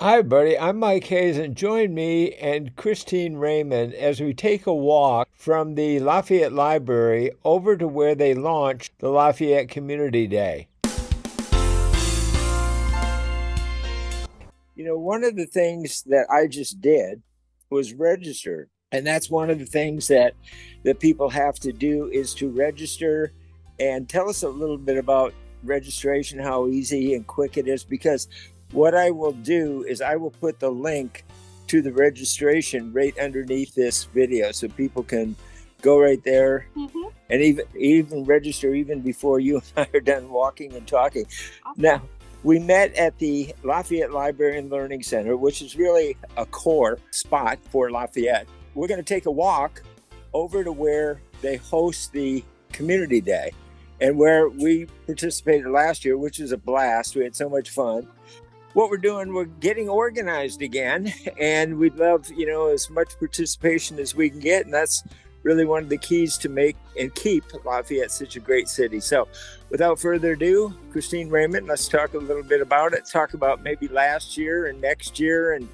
Hi, buddy. I'm Mike Hayes, and join me and Christine Raymond as we take a walk from the Lafayette Library over to where they launched the Lafayette Community Day. One of the things that I just did was register. And that's one of the things that people have to do is to register. And tell us a little bit about registration, how easy and quick it is, because what I will do is I will put the link to the registration right underneath this video so people can go right there and even register even before you and I are done walking and talking. Awesome. Now, we met at the Lafayette Library and Learning Center, which is really a core spot for Lafayette. We're going to take a walk over to where they host the Community Day and where we participated last year, which was a blast. We had so much fun. What we're doing, we're getting organized again, and we'd love, as much participation as we can get. And that's really one of the keys to make and keep Lafayette such a great city. So without further ado, Christine Raymond, let's talk a little bit about it. Talk about maybe last year and next year and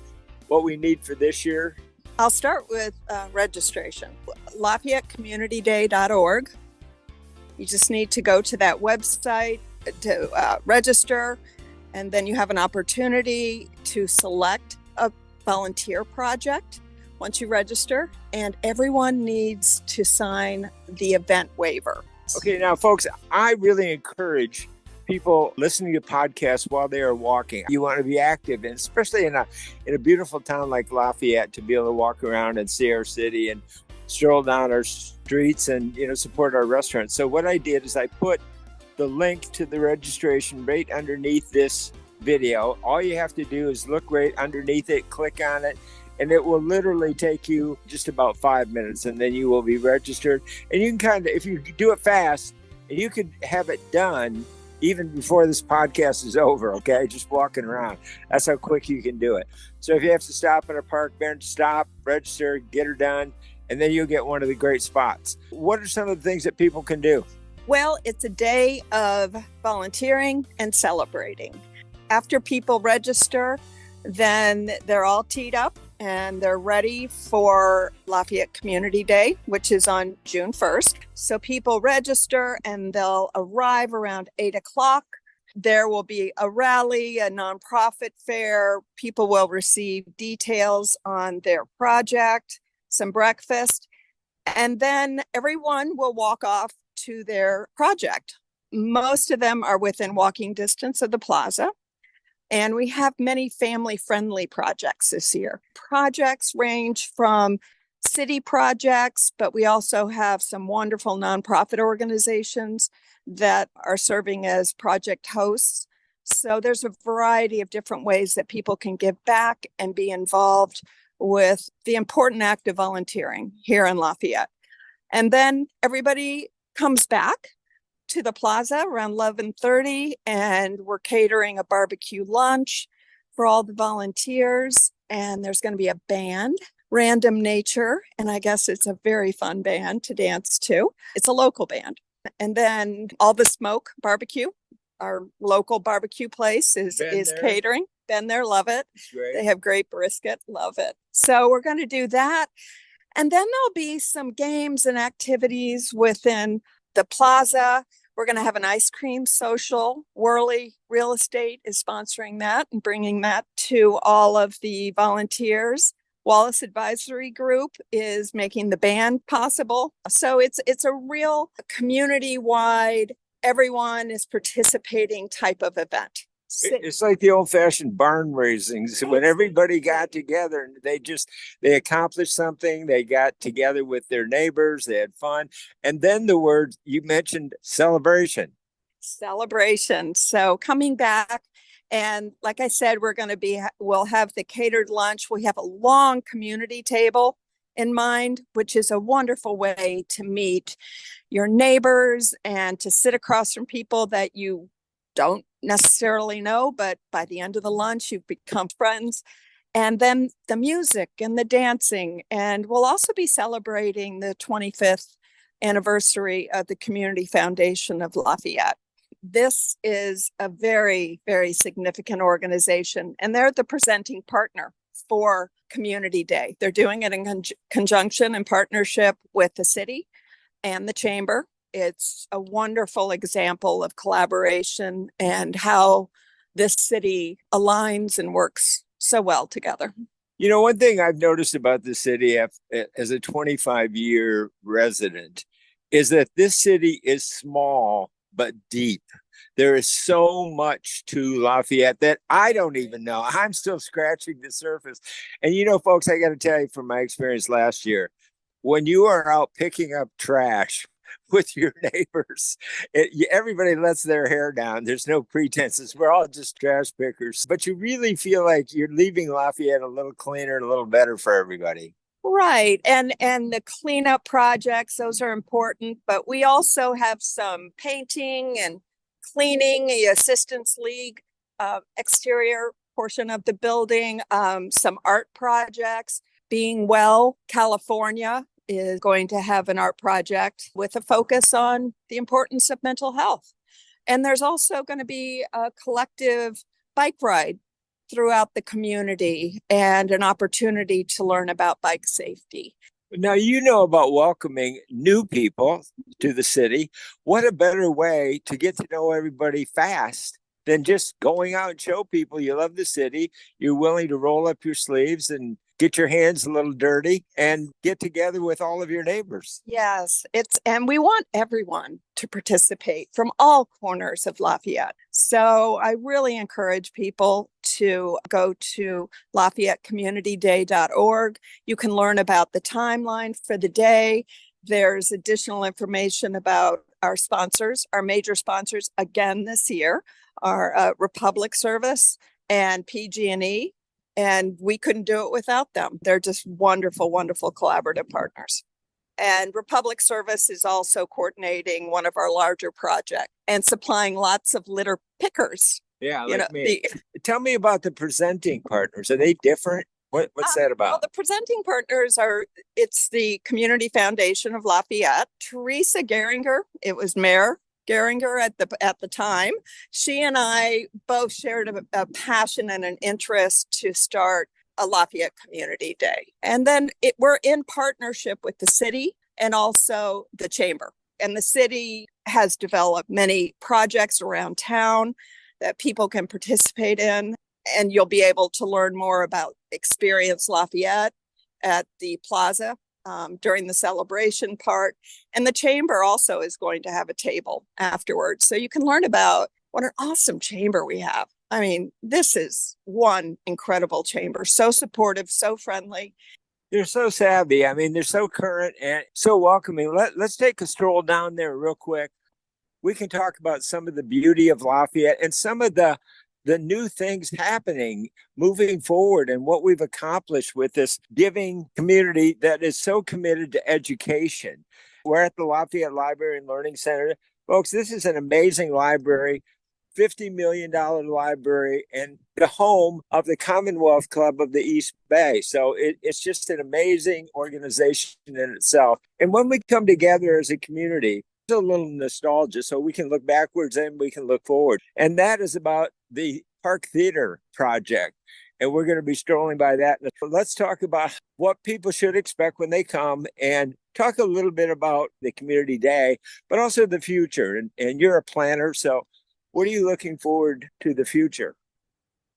what we need for this year. I'll start with registration. LafayetteCommunityDay.org. You just need to go to that website to register. And then you have an opportunity to select a volunteer project once you register, and everyone needs to sign the event waiver. Okay, now folks, I really encourage people listening to podcasts while they are walking. You want to be active, and especially in a beautiful town like Lafayette, to be able to walk around and see our city and stroll down our streets and support our restaurants. So what I did is I put the link to the registration right underneath this video. All you have to do is look right underneath it, click on it, and it will literally take you just about 5 minutes, and then you will be registered. And you can if you do it fast, and you could have it done even before this podcast is over, okay? Just walking around. That's how quick you can do it. So if you have to stop at a park bench, stop, register, get her done, and then you'll get one of the great spots. What are some of the things that people can do? Well, it's a day of volunteering and celebrating. After people register, then they're all teed up and they're ready for Lafayette Community Day, which is on June 1st. So people register and they'll arrive around 8 o'clock. There will be a rally, a nonprofit fair. People will receive details on their project, some breakfast, and then everyone will walk off to their project. Most of them are within walking distance of the plaza. And we have many family-friendly projects this year. Projects range from city projects, but we also have some wonderful nonprofit organizations that are serving as project hosts. So there's a variety of different ways that people can give back and be involved with the important act of volunteering here in Lafayette. And then everybody comes back to the plaza around 11:30, and we're catering a barbecue lunch for all the volunteers. And there's going to be a band, Random Nature, and I guess it's a very fun band to dance to. It's a local band. And then All the Smoke Barbecue, our local barbecue place, is catering. Been there, love it. They have great brisket, love it. So we're going to do that. And then there'll be some games and activities within the plaza. We're going to have an ice cream social. Worley Real Estate is sponsoring that and bringing that to all of the volunteers. Wallace Advisory Group is making the band possible. So it's a real community-wide, everyone is participating type of event. It's like the old-fashioned barn raisings when everybody got together and they accomplished something. They got together with their neighbors. They had fun. And then the word you mentioned, celebration. So coming back, and like I said, we'll have the catered lunch. We have a long community table in mind, which is a wonderful way to meet your neighbors and to sit across from people that you don't necessarily know, but by the end of the lunch, you've become friends. And then the music and the dancing. And we'll also be celebrating the 25th anniversary of the Community Foundation of Lafayette. this is a very, very significant organization, and they're the presenting partner for Community Day. They're doing it in conjunction and partnership with the city and the chamber. It's a wonderful example of collaboration and how this city aligns and works so well together. You know, one thing I've noticed about the city as a 25-year resident is that this city is small but deep. There is so much to Lafayette that I don't even know. I'm still scratching the surface. And you know, folks, I got to tell you from my experience last year, when you are out picking up trash with your neighbors, everybody lets their hair down. There's no pretenses. We're all just trash pickers. But you really feel like you're leaving Lafayette a little cleaner and a little better for everybody. Right. And the cleanup projects, those are important. But we also have some painting and cleaning, the Assistance League exterior portion of the building, some art projects. Being Well, California is going to have an art project with a focus on the importance of mental health. And there's also going to be a collective bike ride throughout the community and an opportunity to learn about bike safety. Now, you know about welcoming new people to the city. What a better way to get to know everybody fast than just going out and show people you love the city. You're willing to roll up your sleeves and get your hands a little dirty and get together with all of your neighbors. Yes, and we want everyone to participate from all corners of Lafayette. So I really encourage people to go to LafayetteCommunityDay.org. You can learn about the timeline for the day. There's additional information about our sponsors, our major sponsors again this year, our Republic Service and PG&E. And we couldn't do it without them. They're just wonderful, wonderful collaborative partners. And Republic Service is also coordinating one of our larger projects and supplying lots of litter pickers. Yeah, like me. Tell me about the presenting partners. Are they different? What's that about? Well, the presenting partners it's the Community Foundation of Lafayette. Teresa Geringer, it was Mayor Geringer at the time. She and I both shared a passion and an interest to start a Lafayette Community Day. And then we're in partnership with the city and also the chamber. And the city has developed many projects around town that people can participate in. And you'll be able to learn more about Experience Lafayette at the plaza during the celebration part. And the chamber also is going to have a table afterwards. So you can learn about what an awesome chamber we have. I mean, this is one incredible chamber, so supportive, so friendly. They're so savvy. I mean, they're so current and so welcoming. Let's take a stroll down there real quick. We can talk about some of the beauty of Lafayette and some of the new things happening moving forward and what we've accomplished with this giving community that is so committed to education. We're at the Lafayette Library and Learning Center. Folks, this is an amazing library, $50 million library, and the home of the Commonwealth Club of the East Bay. So it's just an amazing organization in itself. And when we come together as a community, a little nostalgia, so we can look backwards and we can look forward. And that is about the Park Theater project. And we're going to be strolling by that. Let's talk about what people should expect when they come and talk a little bit about the Community Day, but also the future. And you're a planner, so what are you looking forward to the future?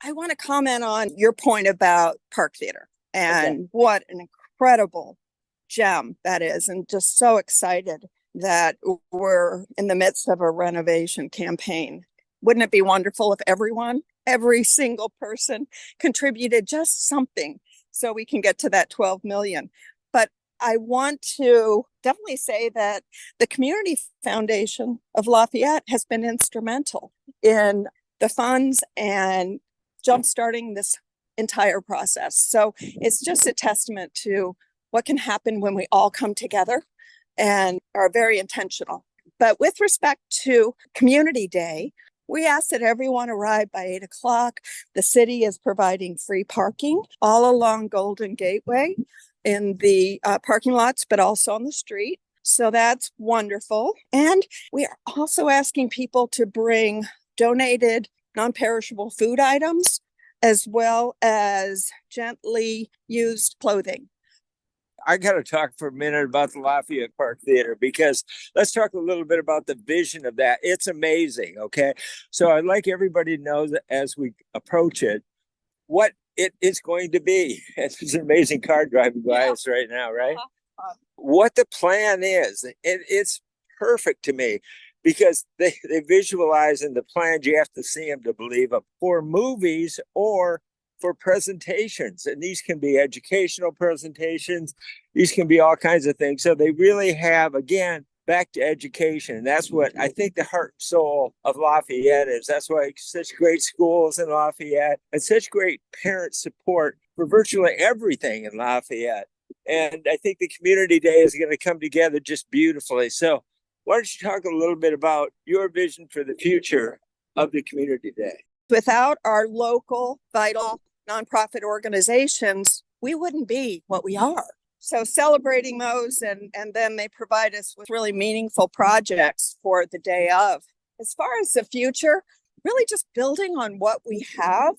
I want to comment on your point about Park Theater and what an incredible gem that is, and just so excited that we're in the midst of a renovation campaign. Wouldn't it be wonderful if every single person contributed just something so we can get to that 12 million? But I want to definitely say that the Community Foundation of Lafayette has been instrumental in the funds and jumpstarting this entire process. So it's just a testament to what can happen when we all come together and are very intentional. But with respect to Community Day, we ask that everyone arrive by 8 o'clock. The city is providing free parking all along Golden Gateway in the parking lots, but also on the street. So that's wonderful. And we are also asking people to bring donated non-perishable food items as well as gently used clothing. I got to talk for a minute about the Lafayette Park Theater, because let's talk a little bit about the vision of that. It's amazing. Okay. So I'd like everybody to know that as we approach it, what it is going to be. It's an amazing car driving by us right now, right? What the plan is. It's perfect to me, because they visualize in the plans, you have to see them to believe them, for movies or for presentations. And these can be educational presentations. These can be all kinds of things. So they really have, again, back to education. And that's what I think the heart and soul of Lafayette is. That's why such great schools in Lafayette and such great parent support for virtually everything in Lafayette. And I think the community day is going to come together just beautifully. So why don't you talk a little bit about your vision for the future of the community day? Without our local, vital nonprofit organizations, we wouldn't be what we are. So celebrating those, and then they provide us with really meaningful projects for the day of. As far as the future, really just building on what we have.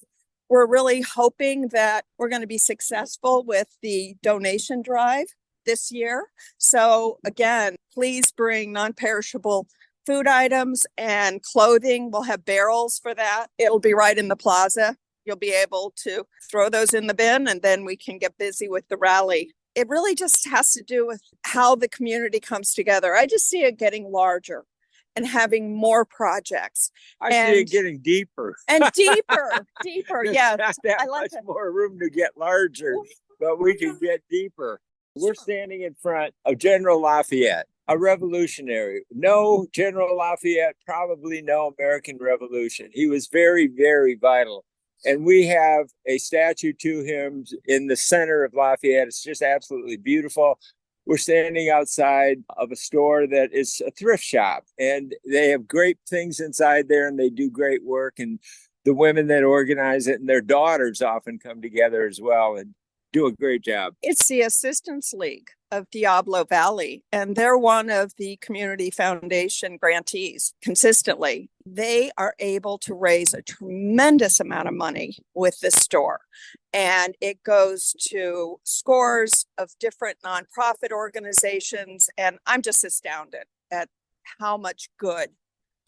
We're really hoping that we're going to be successful with the donation drive this year. So again, please bring non-perishable food items and clothing. We'll have barrels for that. It'll be right in the plaza. You'll be able to throw those in the bin, and then we can get busy with the rally. It really just has to do with how the community comes together. I just see it getting larger and having more projects. I see it getting deeper. And deeper. Yes. Not that I like much that. more room to get larger, but we can get deeper. We're standing in front of General Lafayette, a revolutionary. No General Lafayette, probably no American Revolution. He was very, very vital. And we have a statue to him in the center of Lafayette. It's just absolutely beautiful. We're standing outside of a store that is a thrift shop, and they have great things inside there, and they do great work. And the women that organize it and their daughters often come together as well and do a great job. It's the Assistance League of Diablo Valley, and they're one of the Community Foundation grantees consistently. They are able to raise a tremendous amount of money with this store, and it goes to scores of different nonprofit organizations, and I'm just astounded at how much good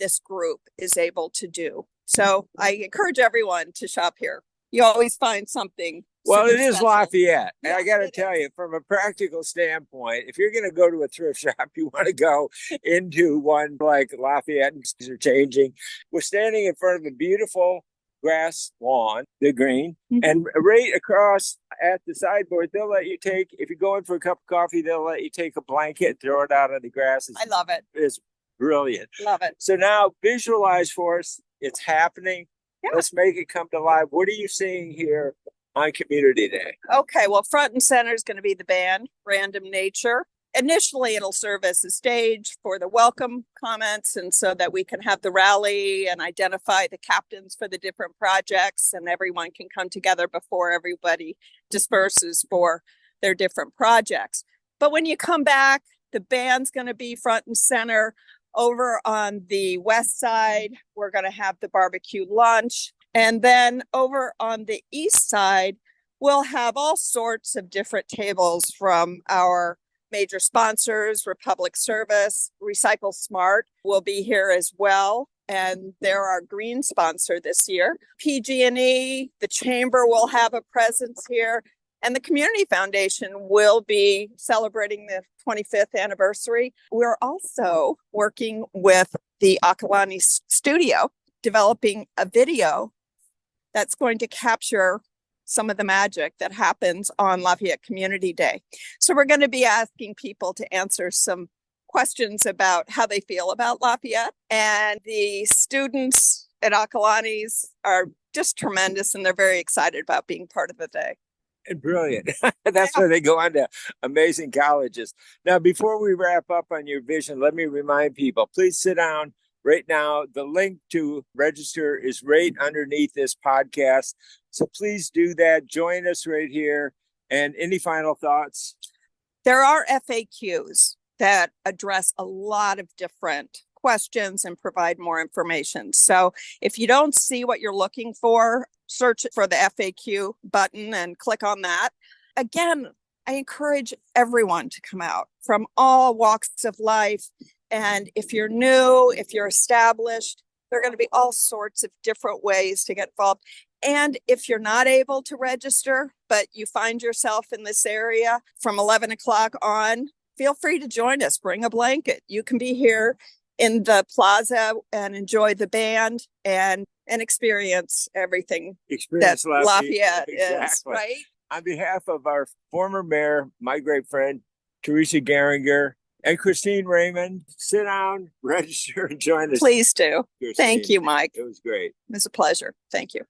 this group is able to do. So I encourage everyone to shop here. You always find something. Well, it is special. Lafayette. And Yes, I got to it tell is. you, from a practical standpoint, if you're going to go to a thrift shop, you want to go into one like Lafayette, and things are changing. We're standing in front of a beautiful grass lawn, the green, and right across at the sideboard, they'll let you take, if you're going for a cup of coffee, they'll let you take a blanket and throw it out on the grass. I love it. It's brilliant. Love it. So now visualize for us. It's happening. Yeah. Let's make it come to life. What are you seeing here on Community Day? Okay, well, front and center is going to be the band, Random Nature. Initially, it'll serve as a stage for the welcome comments, and so that we can have the rally and identify the captains for the different projects, and everyone can come together before everybody disperses for their different projects. But when you come back, the band's going to be front and center. Over on the west side, we're going to have the barbecue lunch. And then over on the east side, we'll have all sorts of different tables from our major sponsors. Republic Service, Recycle Smart will be here as well. And they're our green sponsor this year. PG&E, the Chamber will have a presence here. And the Community Foundation will be celebrating the 25th anniversary. We're also working with the Akalani studio, developing a video that's going to capture some of the magic that happens on Lafayette Community Day. So we're going to be asking people to answer some questions about how they feel about Lafayette. And the students at Akalani's are just tremendous, and they're very excited about being part of the day. And brilliant. That's why they go on to amazing colleges. Now, before we wrap up on your vision, let me remind people, please sit down right now. The link to register is right underneath this podcast. So please do that. Join us right here. And any final thoughts? There are FAQs that address a lot of different questions and provide more information. So if you don't see what you're looking for, search for the FAQ button and click on that. Again, I encourage everyone to come out from all walks of life. And if you're new, if you're established, there are going to be all sorts of different ways to get involved. And if you're not able to register, but you find yourself in this area from 11 o'clock on, feel free to join us. Bring a blanket. You can be here in the plaza and enjoy the band and experience everything Experience that Lafayette exactly. is, right? On behalf of our former mayor, my great friend, Teresa Geringer, and Christine Raymond, sit down, register, and join us. Please do. Christine. Thank you, Mike. It was great. It was a pleasure. Thank you.